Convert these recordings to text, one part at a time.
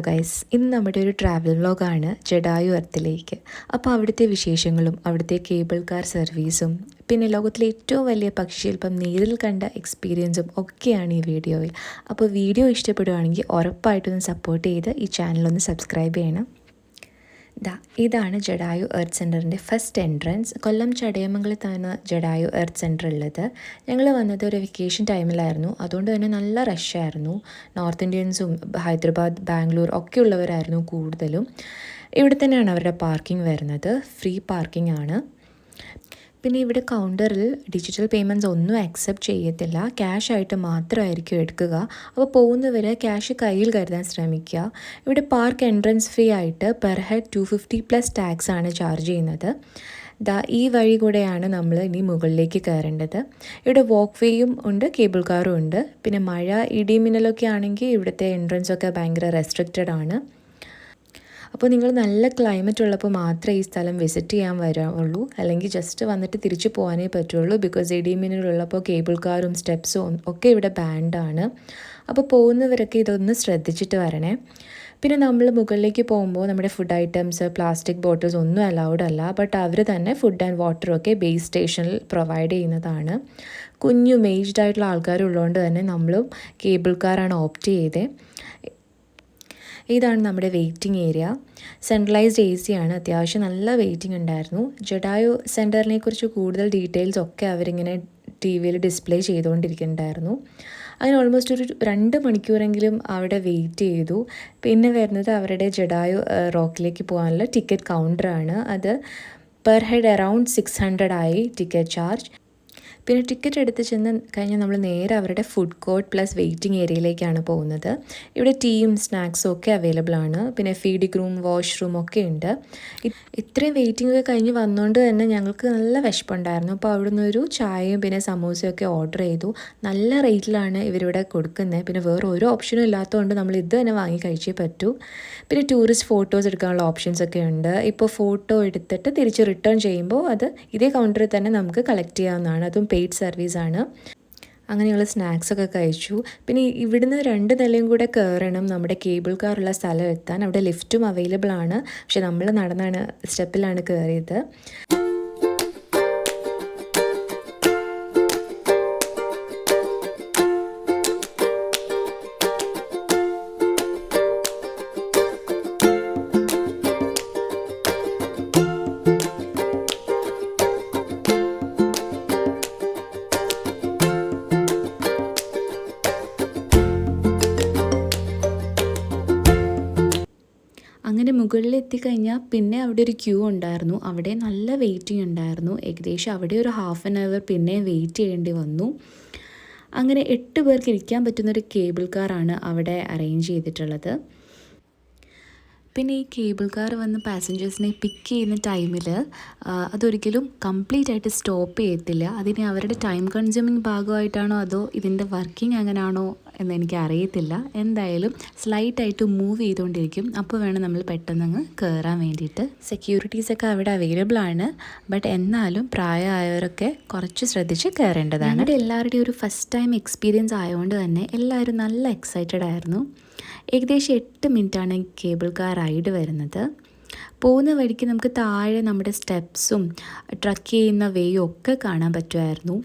Guys, ഇന്ന് നമ്മുടെ ഒരു ട്രാവൽ വ്ലോഗാണ് ജഡായു എർത്തിലേക്ക്. അപ്പോൾ അവിടുത്തെ വിശേഷങ്ങളും അവിടുത്തെ കേബിൾ കാർ സർവീസും പിന്നെ ലോകത്തിലെ ഏറ്റവും വലിയ പക്ഷിശില്പം നേരിൽ കണ്ട എക്സ്പീരിയൻസും ഒക്കെയാണ് ഈ വീഡിയോയിൽ. അപ്പോൾ വീഡിയോ ഇഷ്ടപ്പെടുകയാണെങ്കിൽ ഉറപ്പായിട്ടൊന്ന് സപ്പോർട്ട് ചെയ്ത് ഈ ചാനലൊന്ന് സബ്സ്ക്രൈബ് ചെയ്യണം. ഇതാണ് ജഡായു എർത്ത് സെൻറ്ററിൻ്റെ ഫസ്റ്റ് എൻട്രൻസ്. കൊല്ലം ചടയമംഗലത്താണ് ജഡായു എർത്ത് സെൻറ്റർ ഉള്ളത്. ഞങ്ങൾ വന്നത് ഒരു വെക്കേഷൻ ടൈമിലായിരുന്നു, അതുകൊണ്ട് തന്നെ നല്ല റഷായിരുന്നു. നോർത്ത് ഇന്ത്യൻസും ഹൈദരാബാദ്, ബാംഗ്ലൂർ ഒക്കെ ഉള്ളവരായിരുന്നു കൂടുതലും. ഇവിടെ തന്നെയാണ് അവരുടെ പാർക്കിംഗ് വരുന്നത്, ഫ്രീ പാർക്കിംഗ് ആണ്. പിന്നെ ഇവിടെ കൗണ്ടറിൽ ഡിജിറ്റൽ പേയ്മെൻറ്റ്സ് ഒന്നും ആക്സെപ്റ്റ് ചെയ്യത്തില്ല, ക്യാഷ് ആയിട്ട് മാത്രമായിരിക്കും എടുക്കുക. അപ്പോൾ പോകുന്നവരെ ക്യാഷ് കയ്യിൽ കരുതാൻ ശ്രമിക്കുക. ഇവിടെ പാർക്ക് എൻട്രൻസ് ഫീ ആയിട്ട് പെർ ഹെഡ് 250+ ടാക്സ് ആണ് ചാർജ് ചെയ്യുന്നത്. ഈ വഴി കൂടെയാണ് നമ്മൾ ഇനി മുകളിലേക്ക് കയറേണ്ടത്. ഇവിടെ വാക്ക് വേയും ഉണ്ട്, കേബിൾ കാറും ഉണ്ട്. പിന്നെ മഴ, ഇടിമിന്നലൊക്കെ ആണെങ്കിൽ ഇവിടുത്തെ എൻട്രൻസ് ഒക്കെ ഭയങ്കര റെസ്ട്രിക്റ്റഡ് ആണ്. അപ്പോൾ നിങ്ങൾ നല്ല ക്ലൈമറ്റ് ഉള്ളപ്പോൾ മാത്രമേ ഈ സ്ഥലം വിസിറ്റ് ചെയ്യാൻ വരാവുള്ളൂ, അല്ലെങ്കിൽ ജസ്റ്റ് വന്നിട്ട് തിരിച്ചു പോകാനേ പറ്റുള്ളൂ. ബിക്കോസ് ഇടിമിന്നലുള്ളപ്പോൾ കേബിൾ കാറും സ്റ്റെപ്സും ഒക്കെ ഇവിടെ ബാൻഡാണ്. അപ്പോൾ പോകുന്നവരൊക്കെ ഇതൊന്ന് ശ്രദ്ധിച്ചിട്ട് വരണേ. പിന്നെ നമ്മൾ മുകളിലേക്ക് പോകുമ്പോൾ നമ്മുടെ ഫുഡ് ഐറ്റംസ്, പ്ലാസ്റ്റിക് ബോട്ടിൽസ് ഒന്നും അലൗഡ് അല്ല. ബട്ട് അവർ തന്നെ ഫുഡ് ആൻഡ് വാട്ടറൊക്കെ ബേസ് സ്റ്റേഷനിൽ പ്രൊവൈഡ് ചെയ്യുന്നതാണ്. കുഞ്ഞും ഏജ്ഡ് ആയിട്ടുള്ള ആൾക്കാരുള്ളതുകൊണ്ട് തന്നെ നമ്മളും കേബിൾ കാറാണ് ഓപ്റ്റ് ചെയ്തത്. ഇതാണ് നമ്മുടെ വെയിറ്റിംഗ് ഏരിയ. സെൻട്രലൈസ്ഡ് AC ആണ്, അത്യാവശ്യം നല്ല വെയിറ്റിംഗ് ഉണ്ടായിരുന്നു. ജഡായു സെൻറ്ററിനെ കുറിച്ച് കൂടുതൽ ഡീറ്റെയിൽസ് ഒക്കെ അവരിങ്ങനെ TV-യിൽ ഡിസ്പ്ലേ ചെയ്തുകൊണ്ടിരിക്കുന്നുണ്ടായിരുന്നു. അങ്ങനെ ഓൾമോസ്റ്റ് ഒരു 2 മണിക്കൂറെങ്കിലും അവിടെ വെയിറ്റ് ചെയ്തു. പിന്നെ വരുന്നത് അവരുടെ ജഡായു റോക്കിലേക്ക് പോകാനുള്ള ടിക്കറ്റ് കൗണ്ടറാണ്. അത് പെർ ഹെഡ് അറൗണ്ട് 600 ആയി ടിക്കറ്റ് ചാർജ്. പിന്നെ ടിക്കറ്റ് എടുത്ത് ചെന്ന് കഴിഞ്ഞാൽ നമ്മൾ നേരെ അവരുടെ ഫുഡ് കോർട്ട് പ്ലസ് വെയിറ്റിംഗ് ഏരിയയിലേക്കാണ് പോകുന്നത്. ഇവിടെ ടീയും സ്നാക്സും ഒക്കെ അവൈലബിൾ ആണ്. പിന്നെ ഫീഡിംഗ് റൂം, വാഷ്റൂം ഒക്കെ ഉണ്ട്. ഇത്രയും വെയിറ്റിംഗ് ഒക്കെ കഴിഞ്ഞ് വന്നുകൊണ്ട് തന്നെ ഞങ്ങൾക്ക് നല്ല വിശപ്പുണ്ടായിരുന്നു. അപ്പോൾ അവിടുന്ന് ഒരു ചായയും പിന്നെ സമൂസയും ഒക്കെ ഓർഡർ ചെയ്തു. നല്ല റേറ്റിലാണ് ഇവരിവിടെ കൊടുക്കുന്നത്. പിന്നെ വേറെ ഒരു ഓപ്ഷനും ഇല്ലാത്തതുകൊണ്ട് നമ്മൾ ഇത് തന്നെ വാങ്ങി കഴിച്ചേ പറ്റൂ. പിന്നെ ടൂറിസ്റ്റ് ഫോട്ടോസ് എടുക്കാനുള്ള ഓപ്ഷൻസ് ഒക്കെ ഉണ്ട്. ഇപ്പോൾ ഫോട്ടോ എടുത്തിട്ട് തിരിച്ച് റിട്ടേൺ ചെയ്യുമ്പോൾ അത് ഇതേ കൗണ്ടറിൽ തന്നെ നമുക്ക് കളക്ട് ചെയ്യാവുന്നതാണ്. അതും പെയ്ഡ് സർവീസാണ്. അങ്ങനെയുള്ള സ്നാക്സൊക്കെ കഴിച്ചു. പിന്നെ ഇവിടുന്ന് 2 നിലയും കൂടെ കയറണം നമ്മുടെ കേബിൾ കാറുള്ള സ്ഥലം എത്താൻ. അവിടെ ലിഫ്റ്റും അവൈലബിൾ ആണ്, പക്ഷെ നമ്മൾ നടന്നാണ്, സ്റ്റെപ്പിലാണ് കയറിയത്. അങ്ങനെ മുകളിലെത്തിക്കഴിഞ്ഞാൽ പിന്നെ അവിടെ ഒരു ക്യൂ ഉണ്ടായിരുന്നു. അവിടെ നല്ല വെയിറ്റിംഗ് ഉണ്ടായിരുന്നു. ഏകദേശം അവിടെ ഒരു 1/2 hour പിന്നെ വെയിറ്റ് ചെയ്യേണ്ടി വന്നു. അങ്ങനെ 8 പേർക്ക് ഇരിക്കാൻ പറ്റുന്നൊരു കേബിൾ കാറാണ് അവിടെ അറേഞ്ച് ചെയ്തിട്ടുള്ളത്. പിന്നെ ഈ കേബിൾ കാർ വന്ന് പാസഞ്ചേഴ്സിനെ പിക്ക് ചെയ്യുന്ന ടൈമിൽ അതൊരിക്കലും കംപ്ലീറ്റ് ആയിട്ട് സ്റ്റോപ്പ് ചെയ്യത്തില്ല. അതിന് അവരുടെ ടൈം കൺസ്യൂമിങ് ഭാഗമായിട്ടാണോ അതോ ഇതിൻ്റെ വർക്കിംഗ് അങ്ങനെയാണോ എന്ന് എനിക്ക് അറിയത്തില്ല. എന്തായാലും സ്ലൈറ്റായിട്ട് മൂവ് ചെയ്തുകൊണ്ടിരിക്കും. അപ്പോൾ വേണം നമ്മൾ പെട്ടെന്നങ്ങ് കയറാൻ വേണ്ടിയിട്ട്. സെക്യൂരിറ്റീസൊക്കെ അവിടെ അവൈലബിൾ ആണ്. ബട്ട് എന്നാലും പ്രായമായവരൊക്കെ കുറച്ച് ശ്രദ്ധിച്ച് കയറേണ്ടതാണ്. ഞങ്ങളുടെ എല്ലാവരുടെയും ഒരു ഫസ്റ്റ് ടൈം എക്സ്പീരിയൻസ് ആയതുകൊണ്ട് തന്നെ എല്ലാവരും നല്ല എക്സൈറ്റഡ് ആയിരുന്നു. ഏകദേശം 8 മിനിറ്റാണ് കേബിൾ കാർ റൈഡ് വരുന്നത്. പോകുന്ന വഴിക്ക് നമുക്ക് താഴെ നമ്മുടെ സ്റ്റെപ്സും ട്രക്ക് ചെയ്യുന്ന വേയും ഒക്കെ കാണാൻ പറ്റുമായിരുന്നു.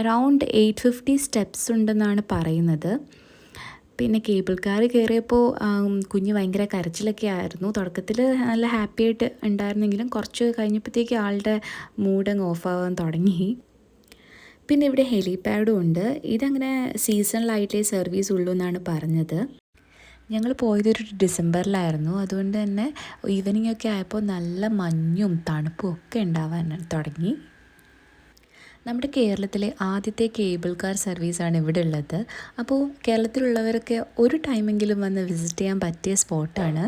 അറൗണ്ട് 850 സ്റ്റെപ്സ് ഉണ്ടെന്നാണ് പറയുന്നത്. പിന്നെ കേബിൾ കാർ കയറിയപ്പോൾ കുഞ്ഞ് ഭയങ്കര കരച്ചിലൊക്കെ ആയിരുന്നു. തുടക്കത്തിൽ നല്ല ഹാപ്പി ആയിട്ട് ഉണ്ടായിരുന്നെങ്കിലും കുറച്ച് കഴിഞ്ഞപ്പോഴത്തേക്ക് ആളുടെ മൂഡങ്ങ് ഓഫാകാൻ തുടങ്ങി. പിന്നെ ഇവിടെ ഹെലിപാഡും ഉണ്ട്. ഇതങ്ങനെ സീസണലായിട്ടേ സർവീസ് ഉള്ളൂ എന്നാണ് പറഞ്ഞത്. ഞങ്ങൾ പോയതൊരു ഡിസംബറിലായിരുന്നു, അതുകൊണ്ട് തന്നെ ഈവനിങ് ഒക്കെ ആയപ്പോൾ നല്ല മഞ്ഞും തണുപ്പും ഒക്കെ ഉണ്ടാവാൻ തുടങ്ങി. നമ്മുടെ കേരളത്തിലെ ആദ്യത്തെ കേബിൾ കാർ സർവീസാണ് ഇവിടെ ഉള്ളത്. അപ്പോൾ കേരളത്തിലുള്ളവരൊക്കെ ഒരു ടൈമെങ്കിലും വന്ന് വിസിറ്റ് ചെയ്യാൻ പറ്റിയ സ്പോട്ടാണ്.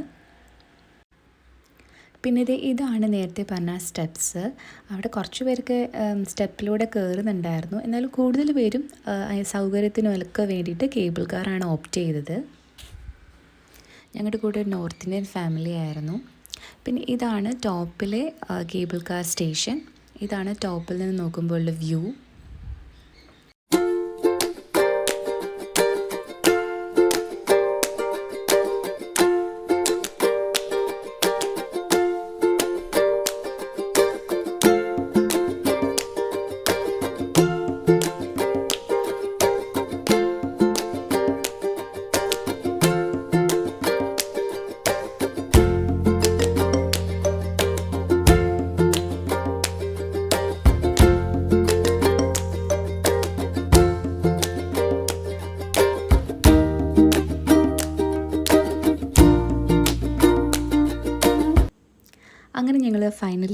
പിന്നെ ഇതാണ് നേരത്തെ പറഞ്ഞ സ്റ്റെപ്സ്. അവിടെ കുറച്ച് പേർക്ക് സ്റ്റെപ്പിലൂടെ കയറുന്നുണ്ടായിരുന്നു. എന്നാലും കൂടുതൽ പേരും സൗകര്യത്തിനൊക്കെ വേണ്ടിയിട്ട് കേബിൾ കാറാണ് ഓപ്റ്റ് ചെയ്തത്. ഞങ്ങളുടെ കൂടെ ഒരു നോർത്ത് ഇന്ത്യൻ ഫാമിലി ആയിരുന്നു. പിന്നെ ഇതാണ് ടോപ്പിലെ കേബിൾ കാർ സ്റ്റേഷൻ. ഇതാണ് ടോപ്പിൽ നിന്ന് നോക്കുമ്പോൾ ഉള്ള വ്യൂ.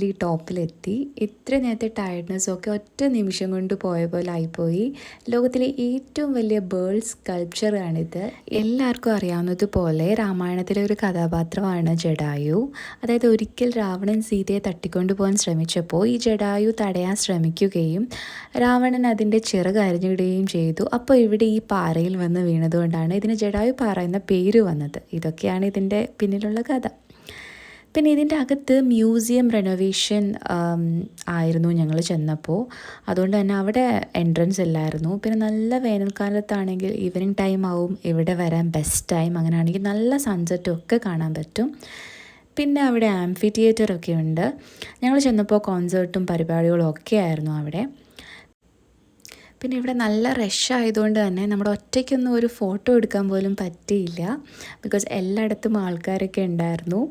ഫൈനലി ടോപ്പിലെത്തി. ഇത്ര നേരത്തെ ടയർഡ്നെസ്സൊക്കെ ഒറ്റ നിമിഷം കൊണ്ട് പോയ പോലെ ആയിപ്പോയി. ലോകത്തിലെ ഏറ്റവും വലിയ ബേർഡ് സ്കൾപ്ചറാണിത്. എല്ലാവർക്കും അറിയാവുന്നതുപോലെ രാമായണത്തിലെ ഒരു കഥാപാത്രമാണ് ജടായു. അതായത് ഒരിക്കൽ രാവണൻ സീതയെ തട്ടിക്കൊണ്ടു പോകാൻ ശ്രമിച്ചപ്പോൾ ഈ ജടായു തടയാൻ ശ്രമിക്കുകയും രാവണൻ അതിൻ്റെ ചിറക് അരിഞ്ഞിടുകയും ചെയ്തു. അപ്പോൾ ഇവിടെ ഈ പാറയിൽ വന്ന് വീണതുകൊണ്ടാണ് ഇതിന് ജടായു പാറ എന്ന പേര് വന്നത്. ഇതൊക്കെയാണ് ഇതിൻ്റെ പിന്നിലുള്ള കഥ. പിന്നെ ഇതിൻ്റെ അകത്ത് മ്യൂസിയം റെനോവേഷൻ ആയിരുന്നു ഞങ്ങൾ ചെന്നപ്പോൾ. അതുകൊണ്ട് തന്നെ അവിടെ എൻട്രൻസ് ഇല്ലായിരുന്നു. പിന്നെ നല്ല വേനൽക്കാലത്താണെങ്കിൽ ഈവനിങ് ടൈം ആവും ഇവിടെ വരാൻ ബെസ്റ്റ് ടൈം. അങ്ങനെയാണെങ്കിൽ നല്ല സൺസെറ്റും ഒക്കെ കാണാൻ പറ്റും. പിന്നെ അവിടെ ആംഫി തിയേറ്ററൊക്കെ ഉണ്ട്. ഞങ്ങൾ ചെന്നപ്പോൾ കോൺസേർട്ടും പരിപാടികളും ഒക്കെ ആയിരുന്നു അവിടെ. പിന്നെ ഇവിടെ നല്ല റഷ് ആയതുകൊണ്ട് തന്നെ നമ്മുടെ ഒറ്റയ്ക്കൊന്നും ഒരു ഫോട്ടോ എടുക്കാൻ പോലും പറ്റിയില്ല. ബിക്കോസ് എല്ലായിടത്തും ആൾക്കാരൊക്കെ ഉണ്ടായിരുന്നു.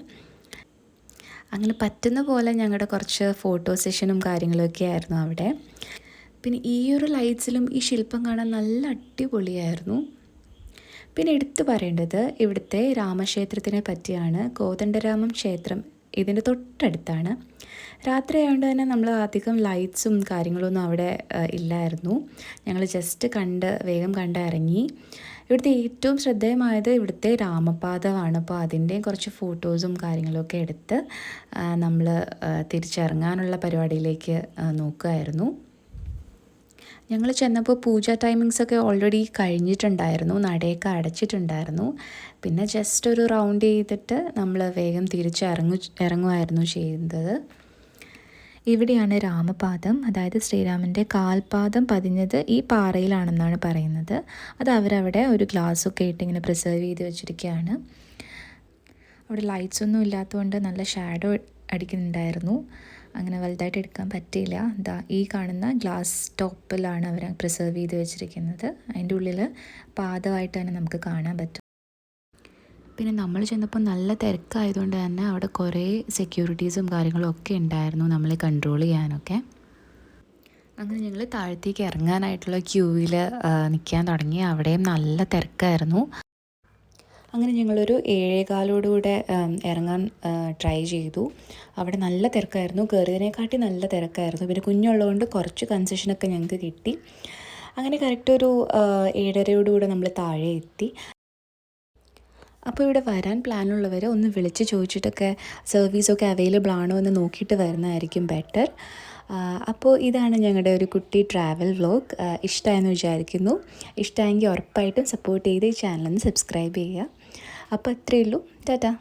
അങ്ങനെ പറ്റുന്ന പോലെ ഞങ്ങളുടെ കുറച്ച് ഫോട്ടോ സെഷനും കാര്യങ്ങളൊക്കെ ആയിരുന്നു അവിടെ. പിന്നെ ഈ ഒരു ലൈറ്റ്സിലും ഈ ശില്പം കാണാൻ നല്ല അടിപൊളിയായിരുന്നു. പിന്നെ എടുത്തു പറയേണ്ടത് ഇവിടുത്തെ രാമക്ഷേത്രത്തിനെ പറ്റിയാണ്. കോദണ്ഡരാമം ക്ഷേത്രം ഇതിൻ്റെ തൊട്ടടുത്താണ്. രാത്രി ആയതുകൊണ്ട് തന്നെ നമ്മൾ അധികം ലൈറ്റ്സും കാര്യങ്ങളൊന്നും അവിടെ ഇല്ലായിരുന്നു. ഞങ്ങൾ ജസ്റ്റ് വേഗം കണ്ട് ഇറങ്ങി. ഇവിടുത്തെ ഏറ്റവും ശ്രദ്ധേയമായത് ഇവിടുത്തെ രാമപാദമാണ്. അപ്പോൾ അതിൻ്റെയും കുറച്ച് ഫോട്ടോസും കാര്യങ്ങളൊക്കെ എടുത്ത് നമ്മൾ തിരിച്ചിറങ്ങാനുള്ള പരിപാടിയിലേക്ക് നോക്കുകയായിരുന്നു. ഞങ്ങൾ ചെന്നപ്പോൾ പൂജ ടൈമിങ്സൊക്കെ ഓൾറെഡി കഴിഞ്ഞിട്ടുണ്ടായിരുന്നു. നടയൊക്കെ അടച്ചിട്ടുണ്ടായിരുന്നു. പിന്നെ ജസ്റ്റ് ഒരു റൗണ്ട് ചെയ്തിട്ട് നമ്മൾ വേഗം ഇറങ്ങുമായിരുന്നു ചെയ്യുന്നത്. ഇവിടെയാണ് രാമപാദം, അതായത് ശ്രീരാമൻ്റെ കാൽപാദം പതിഞ്ഞത് ഈ പാറയിലാണെന്നാണ് പറയുന്നത്. അത് അവരവിടെ ഒരു ഗ്ലാസ്സൊക്കെ ഇട്ട് ഇങ്ങനെ പ്രിസർവ് ചെയ്ത് വെച്ചിരിക്കുകയാണ്. അവിടെ ലൈറ്റ്സ് ഒന്നും ഇല്ലാത്തതുകൊണ്ട് നല്ല ഷാഡോ അടിക്കുന്നുണ്ടായിരുന്നു. അങ്ങനെ വലുതായിട്ട് എടുക്കാൻ പറ്റിയില്ല. ഈ കാണുന്ന ഗ്ലാസ് ടോപ്പിലാണ് അവർ പ്രിസർവ് ചെയ്ത് വെച്ചിരിക്കുന്നത്. അതിൻ്റെ ഉള്ളിൽ പാദമായിട്ട് തന്നെ നമുക്ക് കാണാൻ പറ്റും. പിന്നെ നമ്മൾ ചെന്നപ്പോൾ നല്ല തിരക്കായതുകൊണ്ട് തന്നെ അവിടെ കുറേ സെക്യൂരിറ്റീസും കാര്യങ്ങളും ഒക്കെ ഉണ്ടായിരുന്നു നമ്മളെ കൺട്രോൾ ചെയ്യാനൊക്കെ. അങ്ങനെ ഞങ്ങൾ താഴത്തേക്ക് ഇറങ്ങാനായിട്ടുള്ള ക്യൂവിൽ നിൽക്കാൻ തുടങ്ങി. അവിടെയും നല്ല തിരക്കായിരുന്നു. അങ്ങനെ ഞങ്ങളൊരു 7:15 ഇറങ്ങാൻ ട്രൈ ചെയ്തു. അവിടെ നല്ല തിരക്കായിരുന്നു. കയറിയതിനെക്കാട്ടി നല്ല തിരക്കായിരുന്നു. പിന്നെ കുഞ്ഞുള്ളതുകൊണ്ട് കുറച്ച് കൺസെഷനൊക്കെ ഞങ്ങൾക്ക് കിട്ടി. അങ്ങനെ കറക്റ്റ് ഒരു 7:30 നമ്മൾ താഴെ എത്തി. അപ്പോൾ ഇവിടെ വരാൻ പ്ലാനുള്ളവർ ഒന്ന് വിളിച്ച് ചോദിച്ചിട്ടൊക്കെ സർവീസൊക്കെ അവൈലബിൾ ആണോ എന്ന് നോക്കിയിട്ട് വരുന്നതായിരിക്കും ബെറ്റർ. അപ്പോൾ ഇതാണ് ഞങ്ങളുടെ ഒരു കുട്ടി ട്രാവൽ വ്ലോഗ്. ഇഷ്ടമായെന്ന് വിചാരിക്കുന്നു. ഇഷ്ടമായെങ്കിൽ ഉറപ്പായിട്ടും സപ്പോർട്ട് ചെയ്ത് ഈ ചാനലൊന്ന് സബ്സ്ക്രൈബ് ചെയ്യുക. അപ്പോൾ അത്രയേ ഉള്ളൂ. ടാറ്റാ.